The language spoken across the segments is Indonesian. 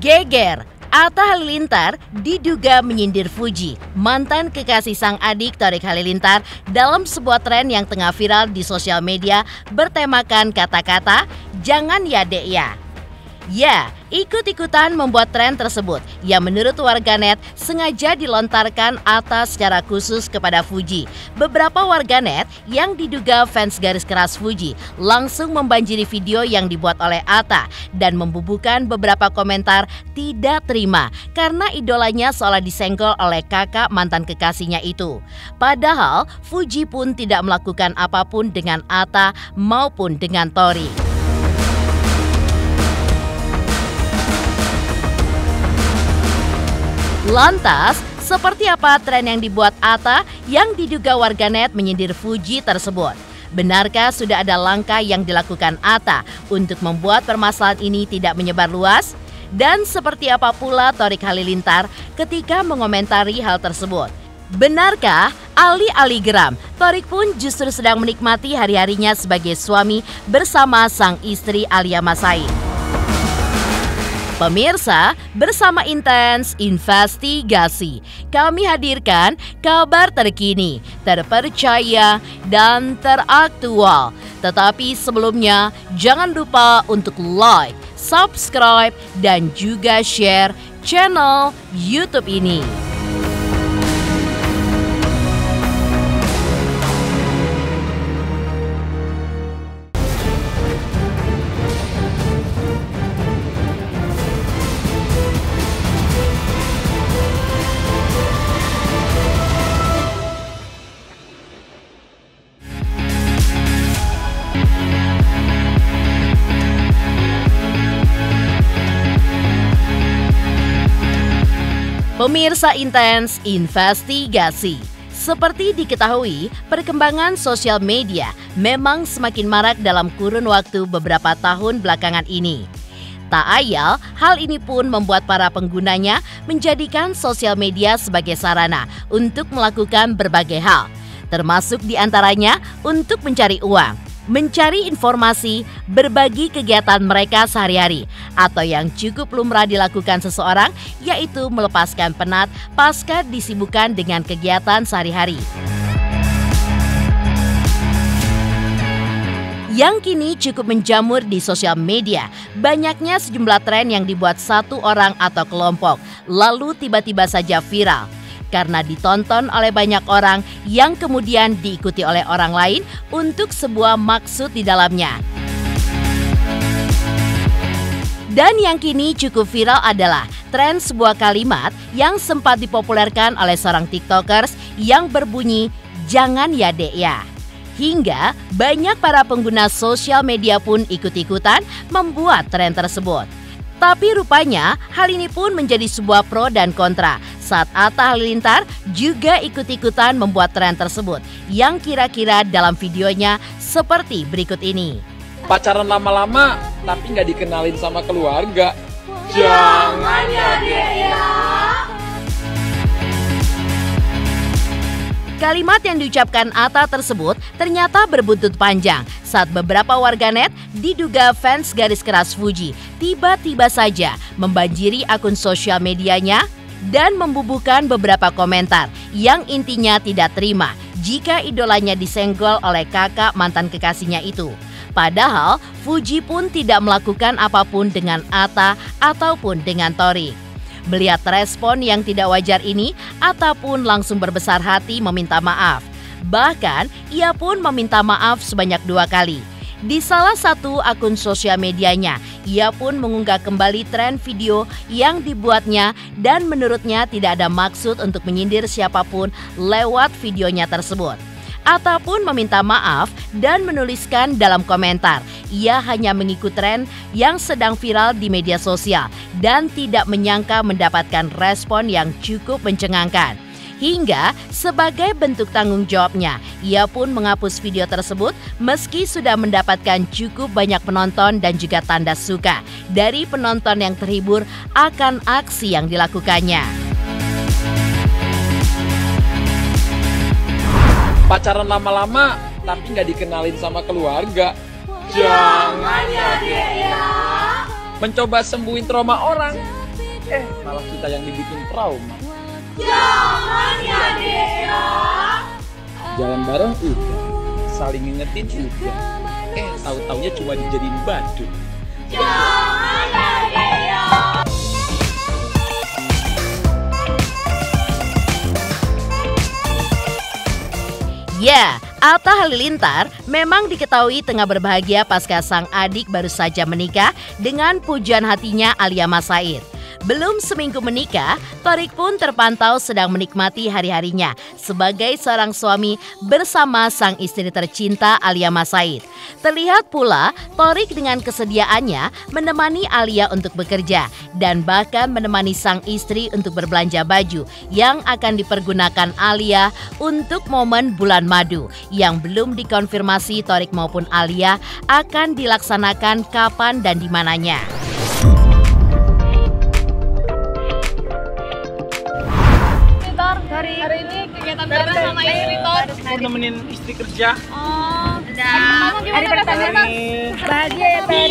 Geger, Atta Halilintar diduga menyindir Fuji, mantan kekasih sang adik Thorik Halilintar, dalam sebuah tren yang tengah viral di sosial media bertemakan kata-kata "Jangan ya dek ya". Ya, ikut-ikutan membuat tren tersebut yang menurut warganet sengaja dilontarkan Atta secara khusus kepada Fuji. Beberapa warganet yang diduga fans garis keras Fuji langsung membanjiri video yang dibuat oleh Atta dan membubuhkan beberapa komentar tidak terima karena idolanya seolah disenggol oleh kakak mantan kekasihnya itu. Padahal Fuji pun tidak melakukan apapun dengan Atta maupun dengan Thorik. Lantas, seperti apa tren yang dibuat Atta yang diduga warganet menyindir Fuji tersebut? Benarkah sudah ada langkah yang dilakukan Atta untuk membuat permasalahan ini tidak menyebar luas? Dan seperti apa pula Thorik Halilintar ketika mengomentari hal tersebut? Benarkah alih-alih geram, Thorik pun justru sedang menikmati hari-harinya sebagai suami bersama sang istri Alia Mas Said? Pemirsa, bersama Intens Investigasi, kami hadirkan kabar terkini, terpercaya, dan teraktual. Tetapi sebelumnya, jangan lupa untuk like, subscribe, dan juga share channel YouTube ini. Pemirsa Intens Investigasi, seperti diketahui, perkembangan sosial media memang semakin marak dalam kurun waktu beberapa tahun belakangan ini. Tak ayal, hal ini pun membuat para penggunanya menjadikan sosial media sebagai sarana untuk melakukan berbagai hal, termasuk diantaranya untuk mencari uang, mencari informasi, berbagi kegiatan mereka sehari-hari, atau yang cukup lumrah dilakukan seseorang, yaitu melepaskan penat pasca disibukkan dengan kegiatan sehari-hari. Yang kini cukup menjamur di sosial media, banyaknya sejumlah tren yang dibuat satu orang atau kelompok, lalu tiba-tiba saja viral. Karena ditonton oleh banyak orang yang kemudian diikuti oleh orang lain untuk sebuah maksud di dalamnya. Dan yang kini cukup viral adalah tren sebuah kalimat yang sempat dipopulerkan oleh seorang TikTokers yang berbunyi "Jangan ya dek ya". Hingga banyak para pengguna sosial media pun ikut-ikutan membuat tren tersebut. Tapi rupanya hal ini pun menjadi sebuah pro dan kontra saat Atta Halilintar juga ikut-ikutan membuat tren tersebut yang kira-kira dalam videonya seperti berikut ini. Pacaran lama-lama tapi nggak dikenalin sama keluarga. Jangan ya dek ya. Kalimat yang diucapkan Atta tersebut ternyata berbuntut panjang saat beberapa warganet diduga fans garis keras Fuji tiba-tiba saja membanjiri akun sosial medianya dan membubuhkan beberapa komentar yang intinya tidak terima jika idolanya disenggol oleh kakak mantan kekasihnya itu. Padahal Fuji pun tidak melakukan apapun dengan Atta ataupun dengan Thorik. Melihat respon yang tidak wajar ini, Atta pun langsung berbesar hati meminta maaf. Bahkan, ia pun meminta maaf sebanyak 2 kali. Di salah satu akun sosial medianya, ia pun mengunggah kembali tren video yang dibuatnya dan menurutnya tidak ada maksud untuk menyindir siapapun lewat videonya tersebut. Atta pun meminta maaf dan menuliskan dalam komentar, ia hanya mengikut tren yang sedang viral di media sosial dan tidak menyangka mendapatkan respon yang cukup mencengangkan. Hingga sebagai bentuk tanggung jawabnya, ia pun menghapus video tersebut meski sudah mendapatkan cukup banyak penonton dan juga tanda suka dari penonton yang terhibur akan aksi yang dilakukannya. Pacaran lama-lama tapi nggak dikenalin sama keluarga. Jangan ya dek ya. Mencoba sembuhin trauma orang Malah kita yang dibikin trauma. Jangan ya dek ya. Jalan bareng udah, saling ngingetin udah. Tahu-taunya cuma dijadiin batu. Jangan ya dek ya. Ya, Atta Halilintar memang diketahui tengah berbahagia pasca sang adik baru saja menikah dengan pujaan hatinya Alia Mas Said. Belum seminggu menikah, Thorik pun terpantau sedang menikmati hari-harinya sebagai seorang suami bersama sang istri tercinta Alia Mas Said. Terlihat pula Thorik dengan kesediaannya menemani Alia untuk bekerja dan bahkan menemani sang istri untuk berbelanja baju yang akan dipergunakan Alia untuk momen bulan madu yang belum dikonfirmasi Thorik maupun Alia akan dilaksanakan kapan dan di mananya. Hari ini kegiatan bareng sama istri Tor. Aku nemenin istri kerja. Oh, hari pertama bahagia ya Tor.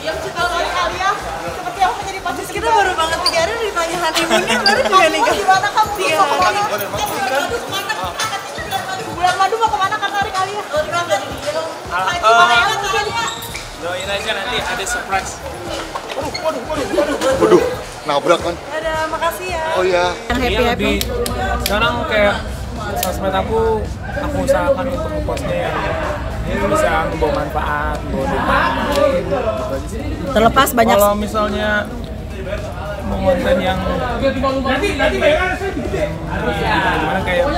Yang kalau Alia seperti apa menjadi posisi kita baru banget 3 hari ditanya honeymoonnya baru juga nih gimana kamu mau kemana? Bulan madu mau kemana Kak Tarik Alia? Doain aja nanti ada surprise. Waduh, nabrak kan? Ada makasih ya. Oh iya. Iya lebih sekarang kayak sosmed aku usahakan untuk ngepostnya yang bisa membawa manfaat, membawa dukungan. Terlepas banyak. Kalau misalnya konten yang gimana kayak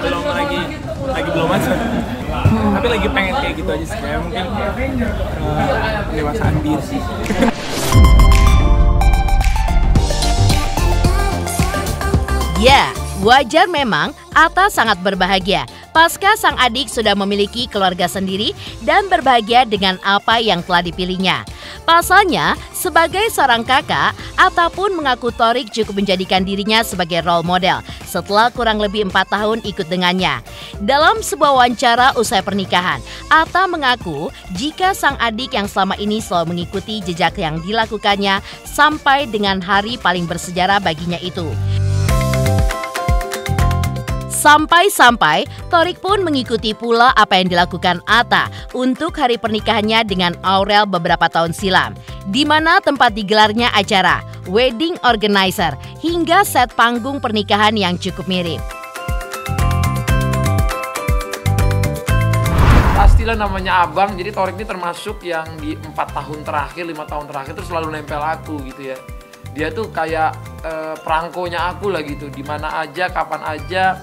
belum lagi belum masuk. Tapi lagi pengen kayak gitu aja sih, kayak mungkin pendewasaan diri sih. Ya, wajar memang Atta sangat berbahagia pasca sang adik sudah memiliki keluarga sendiri dan berbahagia dengan apa yang telah dipilihnya. Pasalnya, sebagai seorang kakak, Atta pun mengaku Thorik cukup menjadikan dirinya sebagai role model setelah kurang lebih 4 tahun ikut dengannya. Dalam sebuah wawancara usai pernikahan, Atta mengaku jika sang adik yang selama ini selalu mengikuti jejak yang dilakukannya sampai dengan hari paling bersejarah baginya itu. Sampai-sampai Thorik pun mengikuti pula apa yang dilakukan Atta untuk hari pernikahannya dengan Aurel beberapa tahun silam, di mana tempat digelarnya acara, wedding organizer, hingga set panggung pernikahan yang cukup mirip. Pastilah namanya abang, jadi Thorik ini termasuk yang di 4 tahun terakhir, 5 tahun terakhir tuh selalu nempel aku gitu ya. Dia tuh kayak perangkonya aku lah gitu, dimana aja, kapan aja.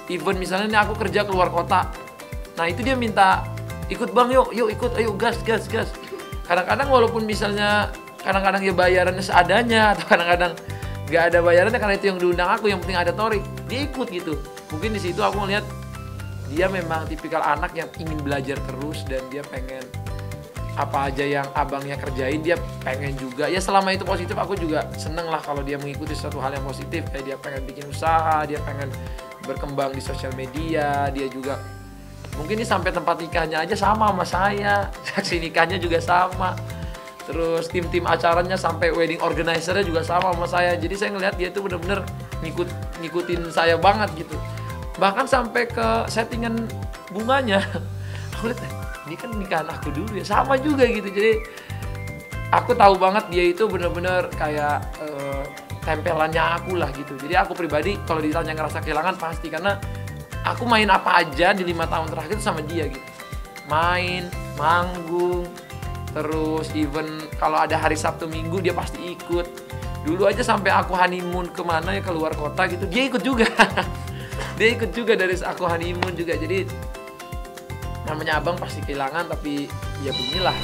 Even misalnya ini aku kerja keluar kota, nah itu dia minta ikut bang, yuk ikut, ayo gas. Kadang-kadang walaupun misalnya kadang-kadang ya bayarannya seadanya atau kadang-kadang nggak ada bayarannya karena itu yang diundang aku, yang penting ada Thorik, dia ikut gitu. Mungkin di situ aku ngeliat dia memang tipikal anak yang ingin belajar terus dan dia pengen apa aja yang abangnya kerjain dia pengen juga. Ya selama itu positif, aku juga seneng lah kalau dia mengikuti suatu hal yang positif. Kayak dia pengen bikin usaha, dia pengen berkembang di sosial media, dia juga mungkin ini sampai tempat nikahnya aja sama saya, saksi nikahnya juga sama, terus tim acaranya sampai wedding organizer-nya juga sama saya. Jadi saya ngelihat dia tuh bener-bener ngikutin saya banget gitu, bahkan sampai ke settingan bunganya aku lihat ini kan nikahan aku dulu ya, sama juga gitu. Jadi aku tahu banget dia itu bener-bener kayak tempelannya aku lah gitu. Jadi aku pribadi kalau ditanya ngerasa kehilangan pasti, karena aku main apa aja di 5 tahun terakhir itu sama dia gitu. Main, manggung, terus even kalau ada hari Sabtu Minggu dia pasti ikut. Dulu aja sampai aku honeymoon kemana ya, keluar kota gitu, dia ikut juga. Dia ikut juga dari aku honeymoon juga. Jadi namanya abang pasti kehilangan, tapi ya beginilah.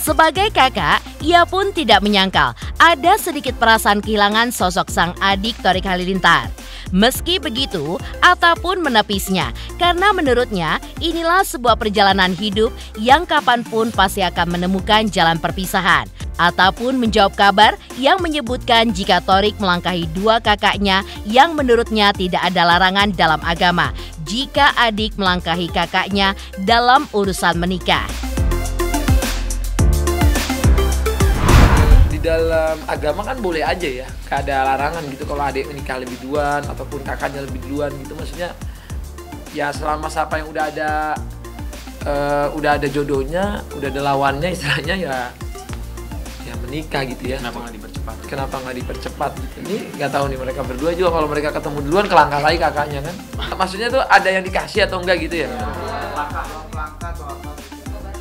Sebagai kakak, ia pun tidak menyangkal ada sedikit perasaan kehilangan sosok sang adik Thorik Halilintar. Meski begitu, Atta pun menepisnya karena menurutnya inilah sebuah perjalanan hidup yang kapanpun pasti akan menemukan jalan perpisahan. Atta pun menjawab kabar yang menyebutkan jika Thorik melangkahi dua kakaknya yang menurutnya tidak ada larangan dalam agama jika adik melangkahi kakaknya dalam urusan menikah. Dalam agama kan boleh aja ya, gak ada larangan gitu kalau adik menikah lebih duluan ataupun kakaknya lebih duluan gitu. Maksudnya ya selama siapa yang udah ada jodohnya, udah ada lawannya istilahnya ya menikah gitu ya. Kenapa nggak dipercepat gitu. Ini nggak tahu nih mereka berdua juga kalau mereka ketemu duluan kelangkah lagi kakaknya kan. Maksudnya tuh ada yang dikasih atau enggak gitu ya?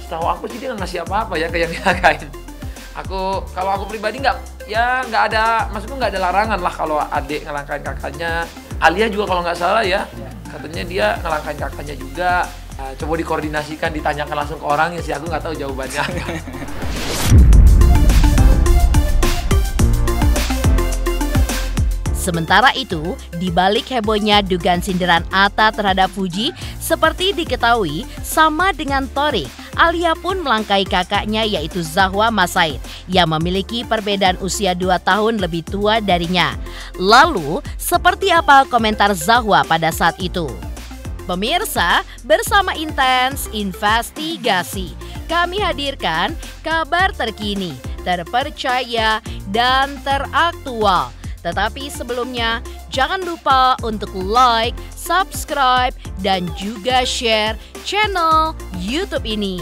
Setahu aku sih dia nggak ngasih apa-apa ya ke yang dinikahin. Kalau aku pribadi nggak ada, maksudku nggak ada larangan lah kalau adik ngelangkahin kakaknya. Alia juga kalau nggak salah ya, katanya dia ngelangkahin kakaknya juga. Coba dikoordinasikan, ditanyakan langsung ke orangnya sih, aku nggak tahu jawabannya. Sementara itu, di balik hebohnya dugaan sindiran Atta terhadap Fuji, seperti diketahui sama dengan Thorik, Alia pun melangkahi kakaknya yaitu Zahwa Masaid yang memiliki perbedaan usia 2 tahun lebih tua darinya. Lalu, seperti apa komentar Zahwa pada saat itu? Pemirsa, bersama Intens Investigasi, kami hadirkan kabar terkini, terpercaya, dan teraktual. Tetapi sebelumnya, jangan lupa untuk like, subscribe, dan juga share channel YouTube ini.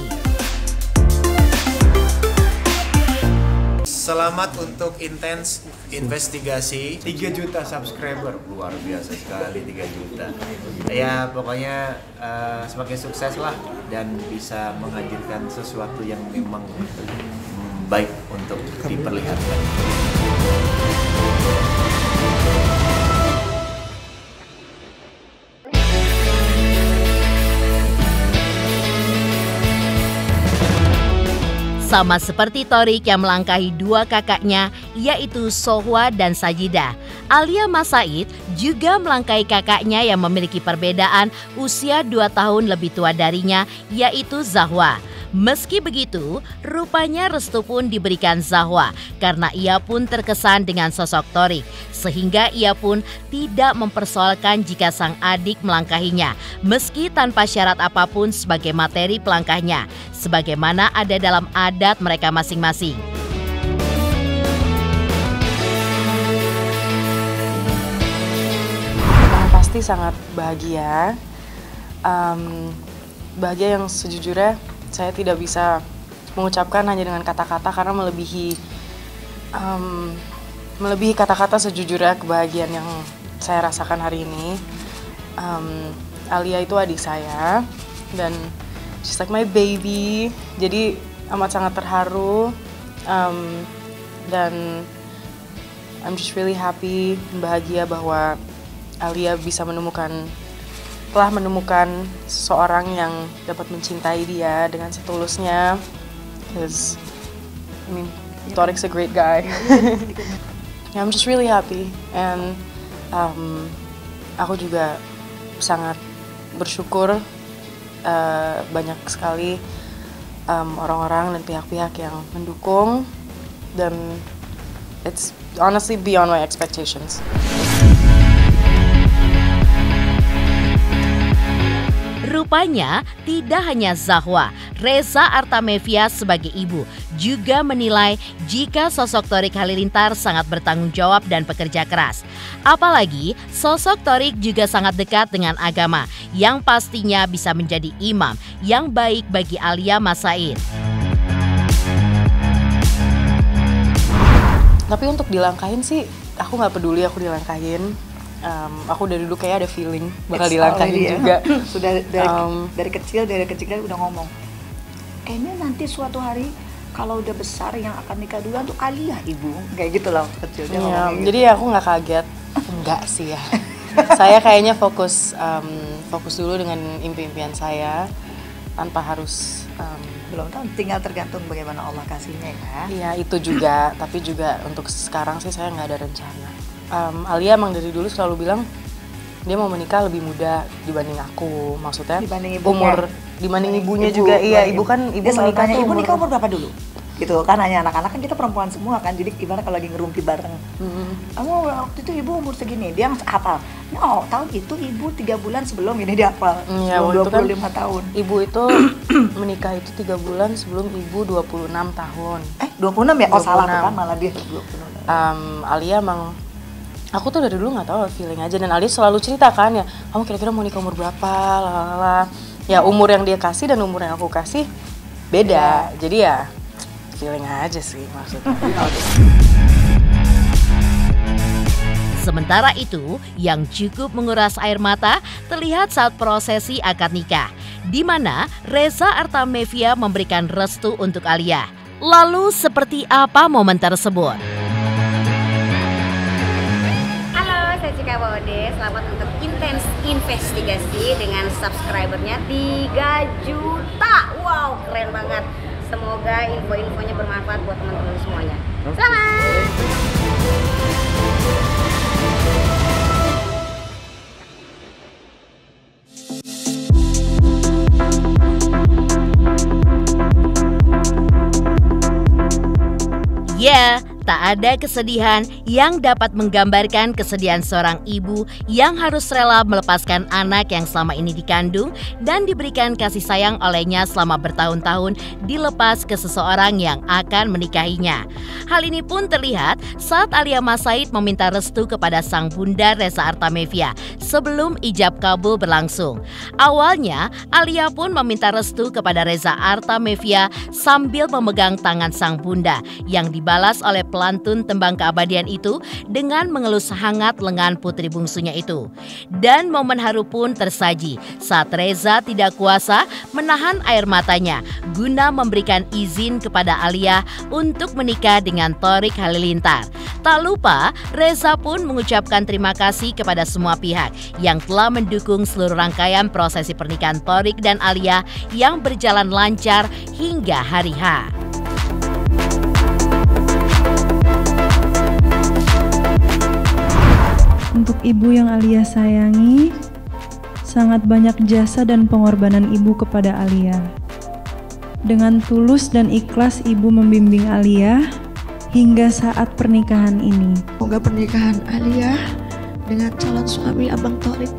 Selamat untuk Intens Investigasi 3 juta subscriber, luar biasa sekali 3 juta. Ya pokoknya semakin sukses lah dan bisa menghadirkan sesuatu yang memang baik untuk diperlihatkan. Sama seperti Thorik yang melangkahi dua kakaknya, yaitu Sohwa dan Sajidah, Alia Masaid juga melangkahi kakaknya yang memiliki perbedaan usia 2 tahun lebih tua darinya, yaitu Zahwa. Meski begitu, rupanya restu pun diberikan Zahwa karena ia pun terkesan dengan sosok Thorik, sehingga ia pun tidak mempersoalkan jika sang adik melangkahinya, meski tanpa syarat apapun sebagai materi pelangkahnya, sebagaimana ada dalam adat mereka masing-masing. Pasti sangat bahagia, bahagia yang sejujurnya saya tidak bisa mengucapkan hanya dengan kata-kata karena melebihi kata-kata sejujurnya kebahagiaan yang saya rasakan hari ini. Alia itu adik saya dan she's like my baby, jadi amat sangat terharu dan I'm just really happy, bahagia bahwa Alia bisa telah menemukan seseorang yang dapat mencintai dia dengan setulusnya. Because Thorik's a great guy. I'm just really happy and aku juga sangat bersyukur banyak sekali orang-orang dan pihak-pihak yang mendukung dan it's honestly beyond my expectations. Rupanya tidak hanya Zahwa, Reza Artamevia sebagai ibu juga menilai jika sosok Thorik Halilintar sangat bertanggung jawab dan pekerja keras. Apalagi sosok Thorik juga sangat dekat dengan agama yang pastinya bisa menjadi imam yang baik bagi Alia Masaid. Tapi untuk dilangkahin sih, aku nggak peduli aku dilangkahin. Aku dari dulu kayak ada feeling bakal dilangkahin juga. Sudah dari kecil udah ngomong. Kayaknya nanti suatu hari kalau udah besar yang akan nikah duluan tuh Alia ibu, kayak gitu loh kecil. Ya, jadi aku nggak kaget. Enggak sih ya. Saya kayaknya fokus dulu dengan impian saya tanpa harus belum tahu, tinggal tergantung bagaimana Allah kasihnya ya. Iya itu juga, tapi juga untuk sekarang sih saya nggak ada rencana. Alia emang dari dulu selalu bilang dia mau menikah lebih muda dibanding aku, maksudnya Dibanding ibunya. umur dibanding ibunya juga. Iya, ibu kan Dia selalu menikah tanya, tuh ibu nikah umur berapa dulu? Gitu kan, hanya anak-anak kan kita perempuan semua kan, jadi gimana kalau lagi ngerumpi bareng. Kamu waktu itu ibu umur segini, dia hafal. Oh, tahun itu ibu 3 bulan sebelum ini dia hafal. Iya, sebelum waktu 25 tahun. Ibu itu menikah itu 3 bulan sebelum ibu 26 tahun. 26 ya? Oh, salah tuh 26. kan, malah dia 26. Alia emang, aku tuh dari dulu nggak tahu, feeling aja. Dan Alia selalu cerita kan ya, kamu kira-kira mau nikah umur berapa, lalala. Ya umur yang dia kasih dan umur yang aku kasih beda. Jadi ya feeling aja sih maksudnya. Sementara itu, yang cukup menguras air mata terlihat saat prosesi akad nikah, di mana Reza Artamevia memberikan restu untuk Alia. Lalu seperti apa momen tersebut? Halo, saya Cika Bode. Selamat untuk Intens Investigasi dengan subscribernya 3 juta. Wow, keren banget. Semoga info-infonya bermanfaat buat teman-teman semuanya. Selamat! Ya, tak ada kesedihan yang dapat menggambarkan kesedihan seorang ibu yang harus rela melepaskan anak yang selama ini dikandung dan diberikan kasih sayang olehnya selama bertahun-tahun dilepas ke seseorang yang akan menikahinya. Hal ini pun terlihat saat Alia Mas Said meminta restu kepada sang bunda Reza Artamevia sebelum ijab kabul berlangsung. Awalnya, Alia pun meminta restu kepada Reza Artamevia sambil memegang tangan sang bunda yang dibalas oleh pelantun tembang keabadian itu dengan mengelus hangat lengan putri bungsunya itu. Dan momen haru pun tersaji saat Reza tidak kuasa menahan air matanya guna memberikan izin kepada Alia untuk menikah dengan Thorik Halilintar. Tak lupa, Reza pun mengucapkan terima kasih kepada semua pihak yang telah mendukung seluruh rangkaian prosesi pernikahan Thorik dan Alia yang berjalan lancar hingga hari H. Untuk ibu yang Alia sayangi, sangat banyak jasa dan pengorbanan ibu kepada Alia. Dengan tulus dan ikhlas ibu membimbing Alia hingga saat pernikahan ini. Semoga pernikahan Alia dengan calon suami Abang Thorik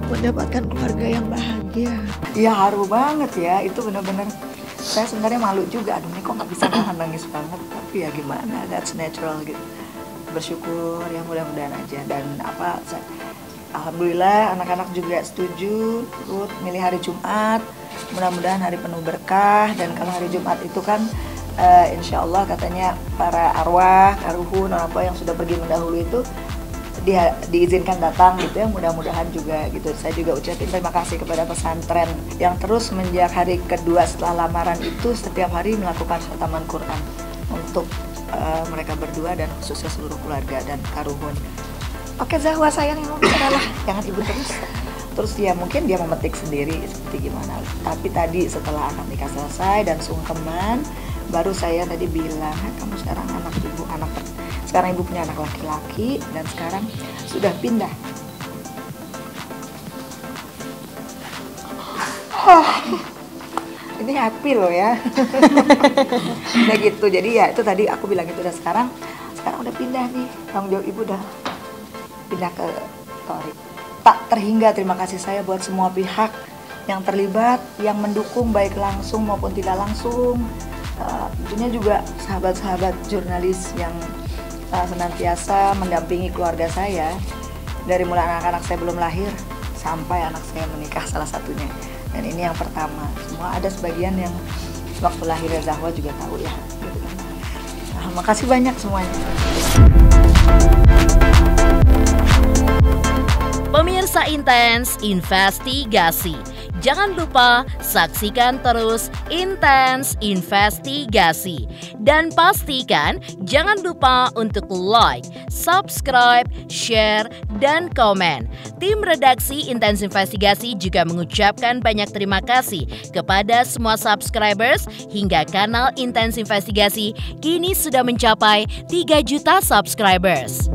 mendapatkan keluarga yang bahagia. Iya, haru banget ya, itu benar-benar. Saya sebenarnya malu juga, aduh ini kok nggak bisa nahan nangis banget, tapi ya gimana, that's natural gitu. Bersyukur ya, mudah-mudahan aja. Dan alhamdulillah anak-anak juga setuju ikut milih hari Jumat, mudah-mudahan hari penuh berkah. Dan kalau hari Jumat itu kan insya Allah katanya para arwah, karuhun, orang tua yang sudah pergi mendahulu itu diizinkan datang gitu ya, mudah-mudahan juga gitu. Saya juga ucapin terima kasih kepada pesantren yang terus semenjak hari kedua setelah lamaran itu setiap hari melakukan khataman Quran untuk mereka berdua dan khususnya seluruh keluarga dan karuhun. Oke Zahwa sayang, yang adalah jangan ibu terus ya, mungkin dia memetik sendiri seperti gimana. Tapi tadi setelah akad nikah selesai dan sungkeman, baru saya tadi bilang, kamu sekarang sekarang ibu punya anak laki-laki dan sekarang sudah pindah. Ini happy loh ya. Udah gitu, jadi ya itu tadi aku bilang itu udah sekarang udah pindah nih, tanggung jawab ibu udah pindah ke Thorik. Tak terhingga terima kasih saya buat semua pihak yang terlibat, yang mendukung baik langsung maupun tidak langsung. Tentunya juga sahabat-sahabat jurnalis yang senantiasa mendampingi keluarga saya dari mulai anak-anak saya belum lahir sampai anak saya menikah salah satunya. Dan ini yang pertama, semua ada sebagian yang waktu lahirnya Zahwa juga tahu ya gitu kan. Makasih banyak semuanya. Pemirsa Intens Investigasi, jangan lupa saksikan terus Intens Investigasi. Dan pastikan jangan lupa untuk like, subscribe, share, dan komen. Tim redaksi Intens Investigasi juga mengucapkan banyak terima kasih kepada semua subscribers hingga kanal Intens Investigasi kini sudah mencapai 3 juta subscribers.